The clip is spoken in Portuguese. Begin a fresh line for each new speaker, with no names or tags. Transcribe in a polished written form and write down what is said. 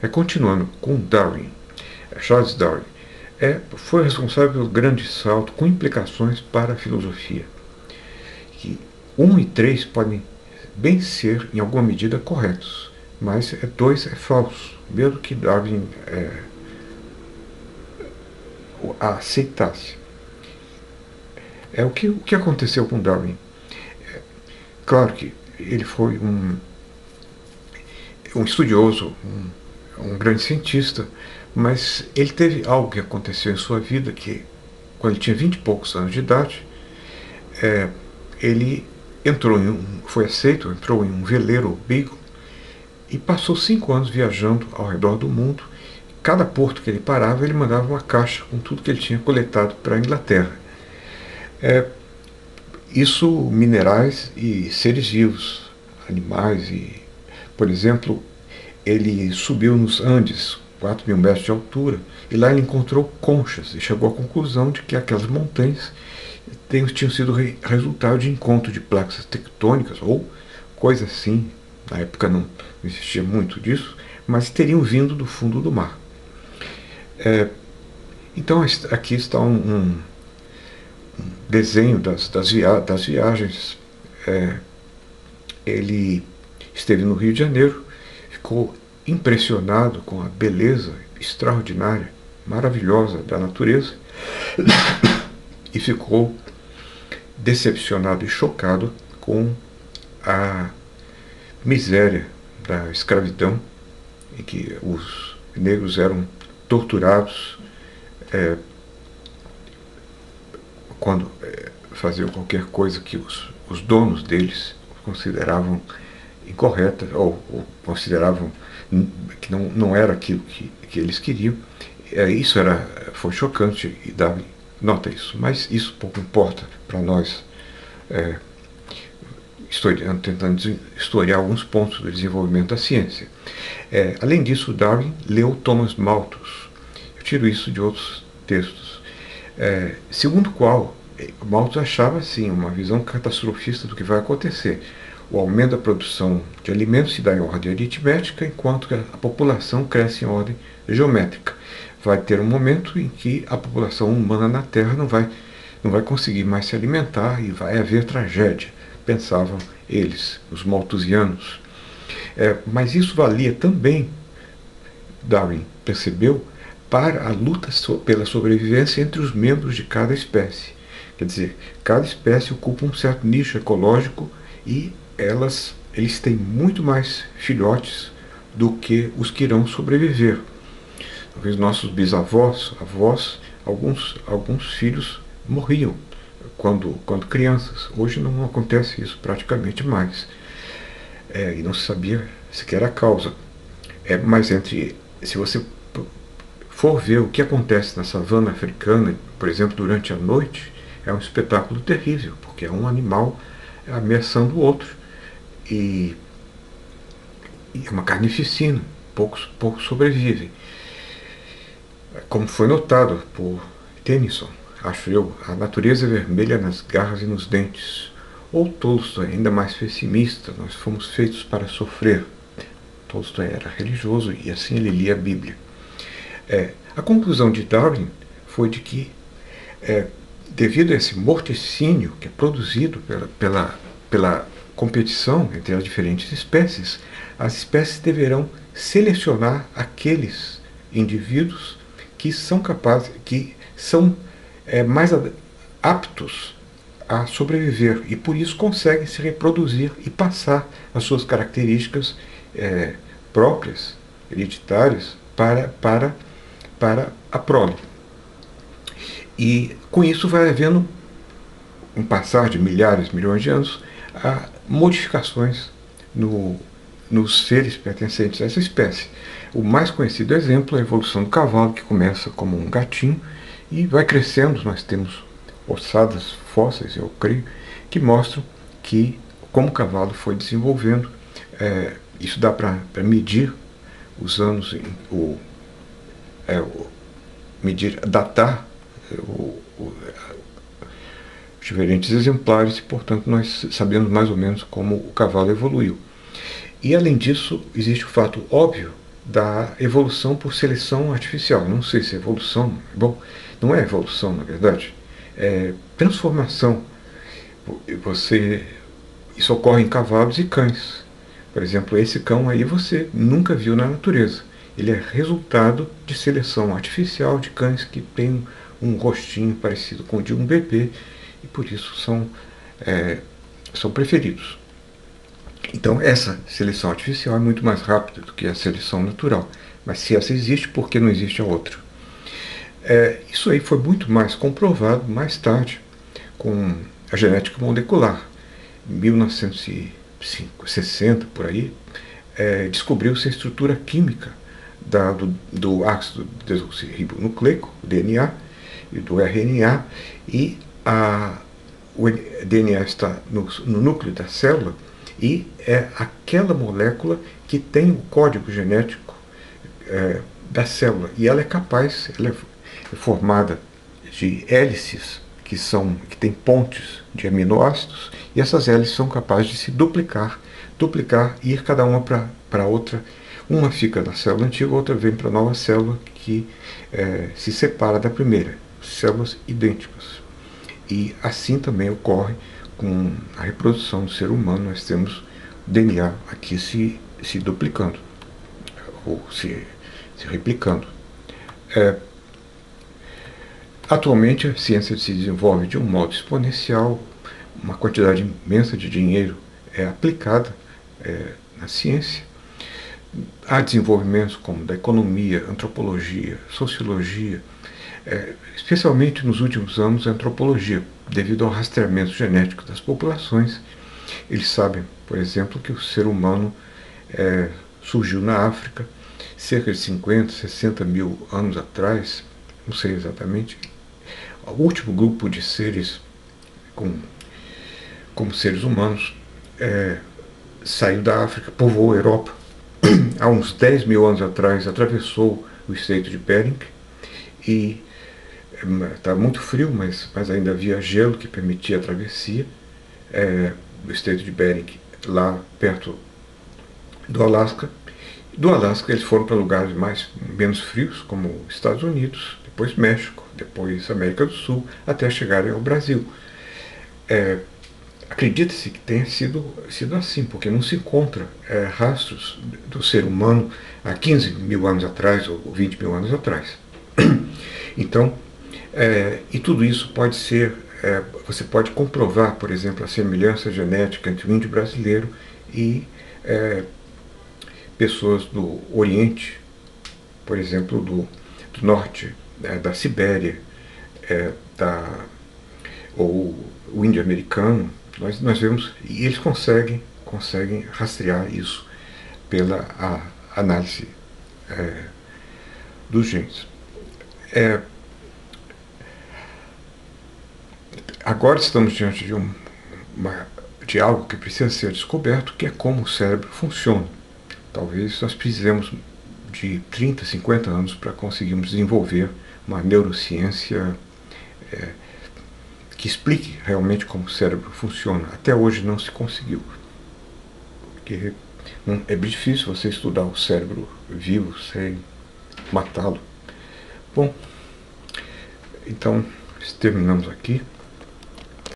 Continuando com Darwin, Charles Darwin, foi responsável pelo grande salto com implicações para a filosofia. Que 1 e 3 podem bem ser, em alguma medida, corretos, mas 2 é falso, mesmo que Darwin a aceitasse. O que aconteceu com Darwin? Claro que ele foi um estudioso, um grande cientista, mas ele teve algo que aconteceu em sua vida que, quando ele tinha 20 e poucos anos de idade, ele foi aceito, entrou em um veleiro Beagle e passou 5 anos viajando ao redor do mundo. Cada porto que ele parava, ele mandava uma caixa com tudo que ele tinha coletado para a Inglaterra. Isso, minerais e seres vivos, animais. Por exemplo, ele subiu nos Andes, 4.000 metros de altura, e lá ele encontrou conchas e chegou à conclusão de que aquelas montanhas tinham sido resultado de encontro de placas tectônicas ou coisa assim. Na época não existia muito disso, mas teriam vindo do fundo do mar. Então aqui está um desenho das viagens. Ele esteve no Rio de Janeiro, ficou impressionado com a beleza extraordinária, maravilhosa da natureza e ficou decepcionado e chocado com a miséria da escravidão, em que os negros eram torturados quando faziam qualquer coisa que os donos deles consideravam incorreta ou consideravam que não era aquilo que eles queriam. Isso foi chocante e Darwin nota isso, mas isso pouco importa para nós, tentando historiar alguns pontos do desenvolvimento da ciência. Além disso, Darwin leu Thomas Malthus. Eu tiro isso de outros textos, segundo o qual Malthus achava assim uma visão catastrofista do que vai acontecer. O aumento da produção de alimentos se dá em ordem aritmética, enquanto a população cresce em ordem geométrica. Vai ter um momento em que a população humana na Terra não vai conseguir mais se alimentar e vai haver tragédia, pensavam eles, os malthusianos. Mas isso valia também, Darwin percebeu, para a luta pela sobrevivência entre os membros de cada espécie. Quer dizer, cada espécie ocupa um certo nicho ecológico e eles têm muito mais filhotes do que os que irão sobreviver. Talvez nossos bisavós, avós, alguns filhos morriam quando crianças. Hoje não acontece isso praticamente mais. E não se sabia sequer a causa. Mas se você for ver o que acontece na savana africana, por exemplo, durante a noite, é um espetáculo terrível, porque é um animal ameaçando o outro. E é uma carnificina, poucos sobrevivem. Como foi notado por Tennyson, acho eu, a natureza é vermelha nas garras e nos dentes. Ou Tolstói, ainda mais pessimista, nós fomos feitos para sofrer. Tolstói era religioso e assim ele lia a Bíblia. A conclusão de Darwin foi de que, devido a esse morticínio que é produzido pela competição entre as diferentes espécies, as espécies deverão selecionar aqueles indivíduos que são capazes, que são mais aptos a sobreviver e por isso conseguem se reproduzir e passar as suas características próprias, hereditárias, para a prole. E com isso vai havendo, um passar de milhares, milhões de anos, modificações nos seres pertencentes a essa espécie. O mais conhecido exemplo é a evolução do cavalo, que começa como um gatinho e vai crescendo. Nós temos ossadas fósseis, eu creio, que mostram como o cavalo foi desenvolvendo. Isso dá para medir os anos, datar diferentes exemplares e, portanto, nós sabemos mais ou menos como o cavalo evoluiu. E, além disso, existe o fato óbvio da evolução por seleção artificial. Não sei se é evolução, bom, não é evolução na verdade, é transformação. Isso ocorre em cavalos e cães. Por exemplo, esse cão aí você nunca viu na natureza. Ele é resultado de seleção artificial de cães que têm um rostinho parecido com o de um bebê e por isso são preferidos. Então essa seleção artificial é muito mais rápida do que a seleção natural. Mas se essa existe, por que não existe a outra? Isso aí foi muito mais comprovado mais tarde com a genética molecular. Em 1960, por aí, descobriu-se a estrutura química do ácido desoxirribonucleico, o DNA, e do RNA, e o DNA está no núcleo da célula, e é aquela molécula que tem o código genético da célula, e ela é formada de hélices que têm pontes de aminoácidos, e essas hélices são capazes de se duplicar e ir cada uma para outra. Uma fica na célula antiga, outra vem para a nova célula que se separa da primeira. Células idênticas. E assim também ocorre com a reprodução do ser humano. Nós temos o DNA aqui se duplicando, ou se replicando. Atualmente a ciência se desenvolve de um modo exponencial, uma quantidade imensa de dinheiro é aplicada na ciência. Há desenvolvimentos como da economia, antropologia, sociologia, especialmente nos últimos anos a antropologia, devido ao rastreamento genético das populações. Eles sabem, por exemplo, que o ser humano surgiu na África cerca de 50, 60 mil anos atrás, não sei exatamente. O último grupo de seres como seres humanos saiu da África, povoou a Europa. Há uns 10 mil anos atrás atravessou o Estreito de Bering e estava muito frio, mas ainda havia gelo que permitia a travessia do Estreito de Bering lá perto do Alasca. Do Alasca eles foram para lugares menos frios, como Estados Unidos, depois México, depois América do Sul, até chegarem ao Brasil. Acredita-se que tenha sido assim, porque não se encontra rastros do ser humano há 15 mil anos atrás ou 20 mil anos atrás. Então, e tudo isso pode ser, você pode comprovar, por exemplo, a semelhança genética entre o índio brasileiro e pessoas do Oriente, por exemplo, do norte, da Sibéria, ou o índio americano. Nós vemos, e eles conseguem rastrear isso pela análise dos genes. Agora estamos diante de algo que precisa ser descoberto, que é como o cérebro funciona. Talvez nós precisemos de 30, 50 anos para conseguirmos desenvolver uma neurociência que explique realmente como o cérebro funciona. Até hoje não se conseguiu. Porque é difícil você estudar o cérebro vivo sem matá-lo. Bom, então terminamos aqui.